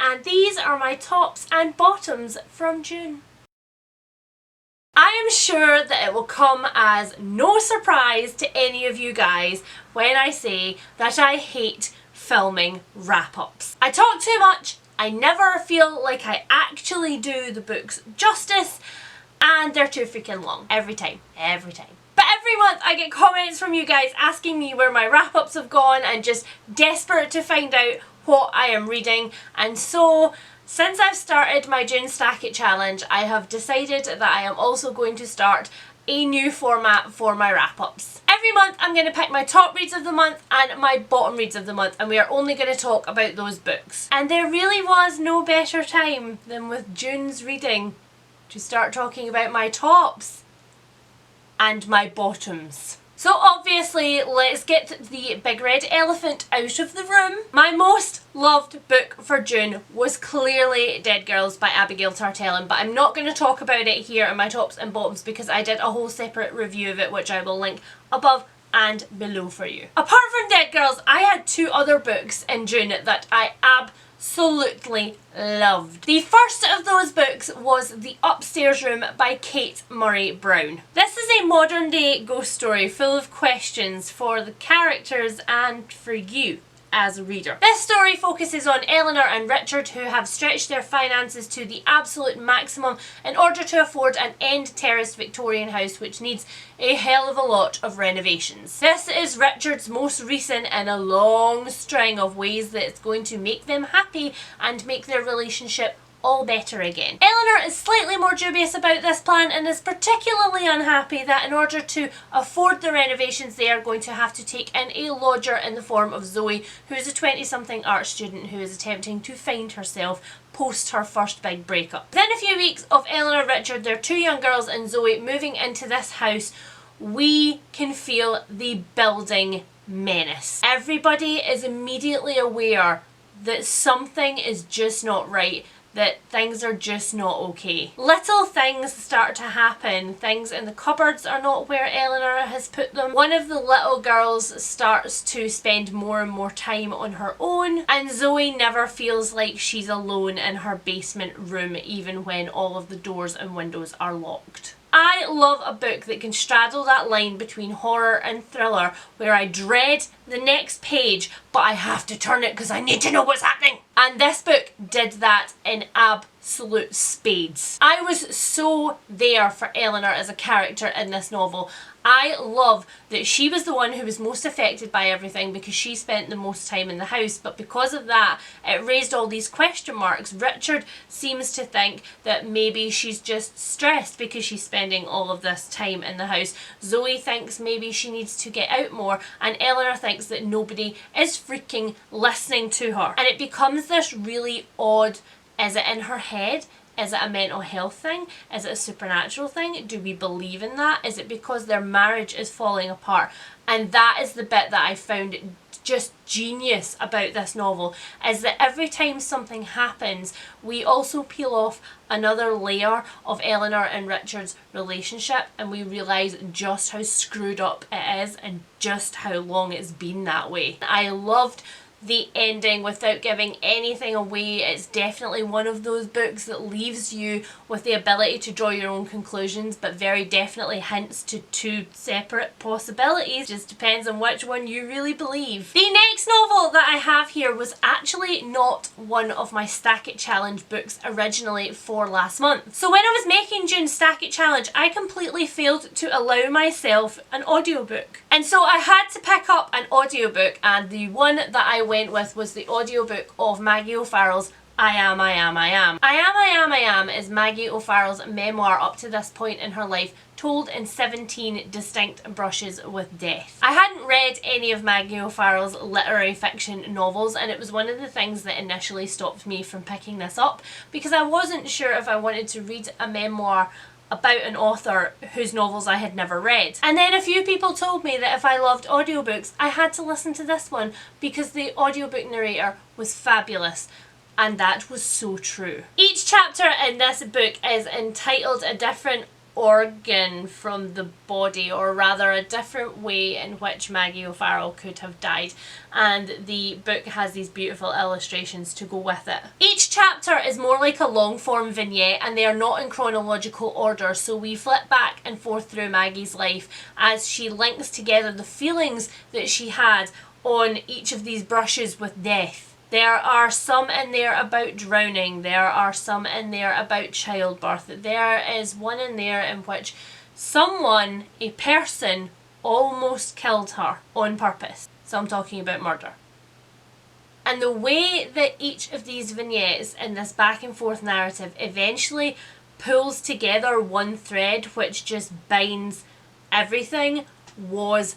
and these are my tops and bottoms from June. I am sure that it will come as no surprise to any of you guys when I say that I hate filming wrap-ups. I talk too much, I never feel like I actually do the books justice, and they're too freaking long. Every time. But every month I get comments from you guys asking me where my wrap-ups have gone and just desperate to find out what I am reading, and so since I've started my June Stack It Challenge, I have decided that I am also going to start a new format for my wrap-ups. Every month I'm going to pick my top reads of the month and my bottom reads of the month, and we are only going to talk about those books. And there really was no better time than with June's reading to start talking about my tops and my bottoms. So obviously, let's get the big red elephant out of the room. My most loved book for June was clearly Dead Girls by Abigail Tartellin, but I'm not going to talk about it here in my tops and bottoms because I did a whole separate review of it, which I will link above and below for you. Apart from Dead Girls, I had two other books in June that I absolutely loved. The first of those books was The Upstairs Room by Kate Murray Brown. This is a modern day ghost story full of questions for the characters and for you as a reader. This story focuses on Eleanor and Richard, who have stretched their finances to the absolute maximum in order to afford an end terraced Victorian house which needs a hell of a lot of renovations. This is Richard's most recent in a long string of ways that it's going to make them happy and make their relationship all better again. Eleanor is slightly more dubious about this plan and is particularly unhappy that in order to afford the renovations they are going to have to take in a lodger in the form of Zoe, who is a 20-something art student who is attempting to find herself post her first big breakup. Within a few weeks of Eleanor, Richard, their two young girls and Zoe moving into this house, we can feel the building menace. Everybody is immediately aware that something is just not right, that things are just not okay. Little things start to happen. Things in the cupboards are not where Eleanor has put them. One of the little girls starts to spend more and more time on her own, and Zoe never feels like she's alone in her basement room even when all of the doors and windows are locked. I love a book that can straddle that line between horror and thriller, where I dread the next page but I have to turn it because I need to know what's happening. And this book did that in absolute spades. I was so there for Eleanor as a character in this novel. I love that she was the one who was most affected by everything because she spent the most time in the house, but because of that it raised all these question marks. Richard seems to think that maybe she's just stressed because she's spending all of this time in the house. Zoe thinks maybe she needs to get out more, and Eleanor thinks that nobody is freaking listening to her. And it becomes this really odd, is it in her head? Is it a mental health thing? Is it a supernatural thing? Do we believe in that? Is it because their marriage is falling apart? And that is the bit that I found just genius about this novel, is that every time something happens, we also peel off another layer of Eleanor and Richard's relationship, and we realise just how screwed up it is and just how long it's been that way. I loved the ending without giving anything away. It's definitely one of those books that leaves you with the ability to draw your own conclusions, but very definitely hints to two separate possibilities. Just depends on which one you really believe. The next novel that I have here was actually not one of my Stack It Challenge books originally for last month. So when I was making June's Stack It Challenge, I completely failed to allow myself an audiobook. And so I had to pick up an audiobook, and the one that I went with was the audiobook of Maggie O'Farrell's I Am, I Am, I Am. I Am, I Am, I Am is Maggie O'Farrell's memoir up to this point in her life, told in 17 distinct brushes with death. I hadn't read any of Maggie O'Farrell's literary fiction novels, and it was one of the things that initially stopped me from picking this up because I wasn't sure if I wanted to read a memoir about an author whose novels I had never read. And then a few people told me that if I loved audiobooks, I had to listen to this one because the audiobook narrator was fabulous. And that was so true. Each chapter in this book is entitled a different organ from the body, or rather a different way in which Maggie O'Farrell could have died, and the book has these beautiful illustrations to go with it. Each chapter is more like a long form vignette, and they are not in chronological order, so we flip back and forth through Maggie's life as she links together the feelings that she had on each of these brushes with death. There are some in there about drowning, there are some in there about childbirth, there is one in there in which someone, a person, almost killed her on purpose. So I'm talking about murder. And the way that each of these vignettes in this back and forth narrative eventually pulls together one thread which just binds everything was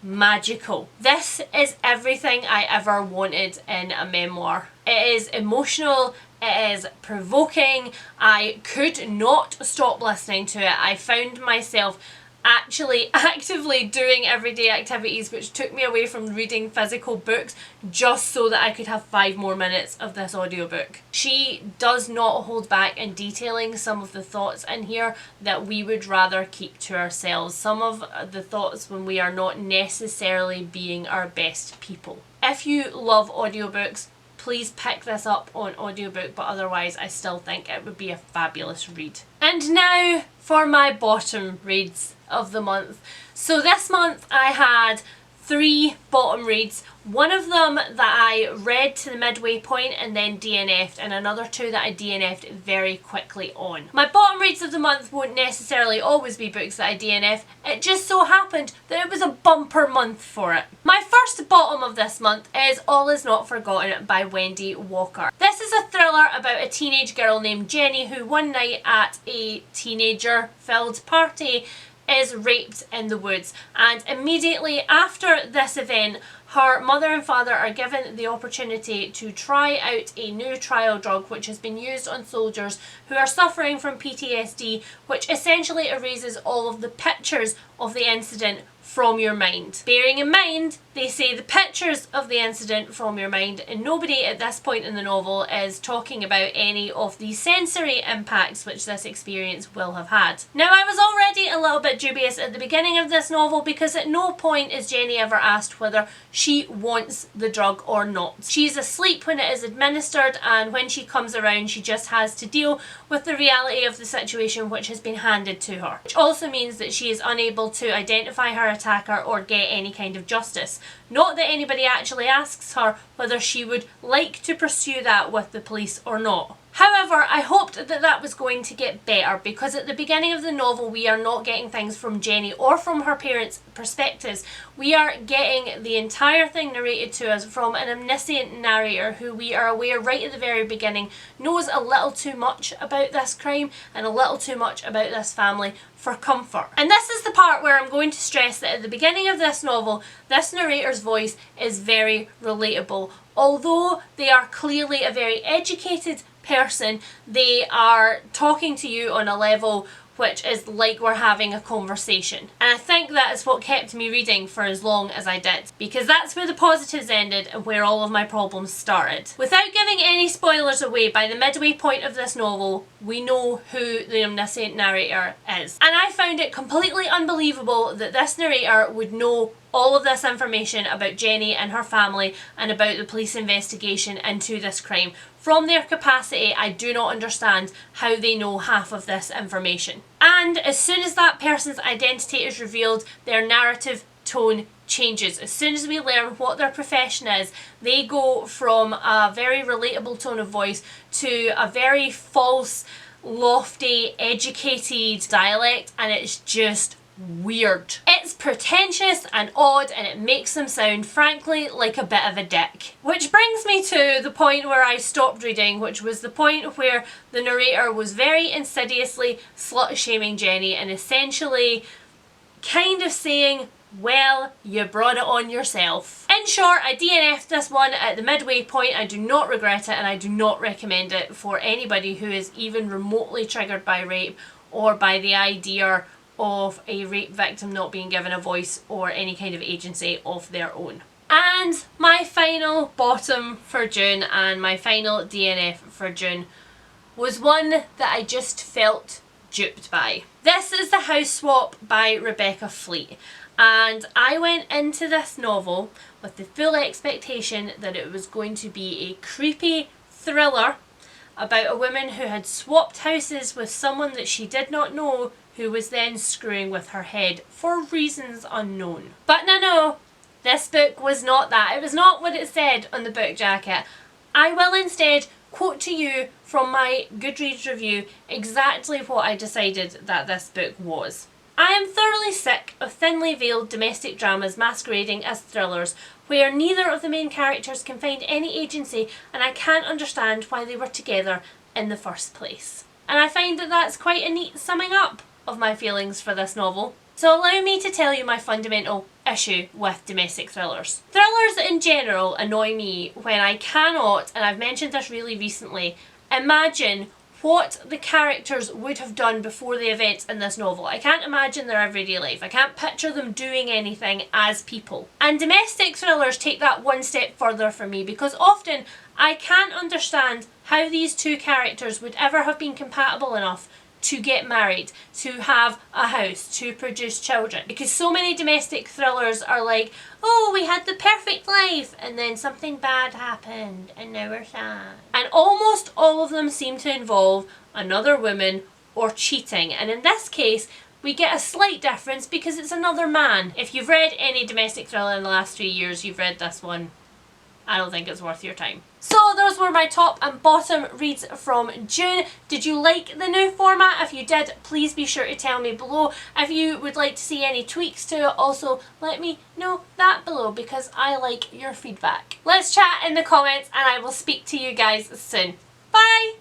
magical. This is everything I ever wanted in a memoir. It is emotional, it is provoking, I could not stop listening to it. I found myself actually actively doing everyday activities which took me away from reading physical books just so that I could have 5 more minutes of this audiobook. She does not hold back in detailing some of the thoughts in here that we would rather keep to ourselves. Some of the thoughts when we are not necessarily being our best people. If you love audiobooks, please pick this up on audiobook, but otherwise I still think it would be a fabulous read. And now for my bottom reads of the month. So this month I had 3 bottom reads. One of them that I read to the midway point and then DNF'd, and another 2 that I DNF'd very quickly on. My bottom reads of the month won't necessarily always be books that I DNF. It just so happened that it was a bumper month for it. My first bottom of this month is All Is Not Forgotten by Wendy Walker. This is a thriller about a teenage girl named Jenny who one night at a teenager-filled party is raped in the woods, and immediately after this event her mother and father are given the opportunity to try out a new trial drug which has been used on soldiers who are suffering from PTSD, which essentially erases all of the pictures of the incident from your mind. Bearing in mind, they say the pictures of the incident from your mind, and nobody at this point in the novel is talking about any of the sensory impacts which this experience will have had. Now, I was already a little bit dubious at the beginning of this novel because at no point is Jenny ever asked whether she wants the drug or not. She's asleep when it is administered, and when she comes around she just has to deal with the reality of the situation which has been handed to her. Which also means that she is unable to identify her attacker or get any kind of justice. Not that anybody actually asks her whether she would like to pursue that with the police or not. However, I hoped that that was going to get better, because at the beginning of the novel we are not getting things from Jenny or from her parents' perspectives. We are getting the entire thing narrated to us from an omniscient narrator who we are aware right at the very beginning knows a little too much about this crime and a little too much about this family for comfort. And this is the part where I'm going to stress that at the beginning of this novel, this narrator's voice is very relatable. Although they are clearly a very educated person, they are talking to you on a level which is like we're having a conversation. And I think that is what kept me reading for as long as I did, because that's where the positives ended and where all of my problems started. Without giving any spoilers away, by the midway point of this novel, we know who the omniscient narrator is. And I found it completely unbelievable that this narrator would know all of this information about Jenny and her family and about the police investigation into this crime. From their capacity, I do not understand how they know half of this information. And as soon as that person's identity is revealed, their narrative tone changes. As soon as we learn what their profession is, they go from a very relatable tone of voice to a very false, lofty, educated dialect, and it's just weird. It's pretentious and odd, and it makes them sound, frankly, like a bit of a dick. Which brings me to the point where I stopped reading, which was the point where the narrator was very insidiously slut-shaming Jenny and essentially kind of saying, well, you brought it on yourself. In short, I DNF'd this one at the midway point. I do not regret it, and I do not recommend it for anybody who is even remotely triggered by rape or by the idea of a rape victim not being given a voice or any kind of agency of their own. And my final bottom for June and my final DNF for June was one that I just felt duped by. This is The House Swap by Rebecca Fleet, and I went into this novel with the full expectation that it was going to be a creepy thriller about a woman who had swapped houses with someone that she did not know, who was then screwing with her head for reasons unknown. But no, this book was not that. It was not what it said on the book jacket. I will instead quote to you from my Goodreads review exactly what I decided that this book was. I am thoroughly sick of thinly veiled domestic dramas masquerading as thrillers where neither of the main characters can find any agency, and I can't understand why they were together in the first place. And I find that that's quite a neat summing up of my feelings for this novel. So allow me to tell you my fundamental issue with domestic thrillers. Thrillers in general annoy me when I cannot, and I've mentioned this really recently, imagine what the characters would have done before the events in this novel. I can't imagine their everyday life. I can't picture them doing anything as people. And domestic thrillers take that one step further for me, because often I can't understand how these two characters would ever have been compatible enough to get married, to have a house, to produce children. Because so many domestic thrillers are like, oh, we had the perfect life and then something bad happened and now we're sad. And almost all of them seem to involve another woman or cheating. And in this case, we get a slight difference because it's another man. If you've read any domestic thriller in the last 3 years, you've read this one. I don't think it's worth your time. So those were my top and bottom reads from June. Did you like the new format? If you did, please be sure to tell me below. If you would like to see any tweaks to it, also let me know that below, because I like your feedback. Let's chat in the comments and I will speak to you guys soon. Bye!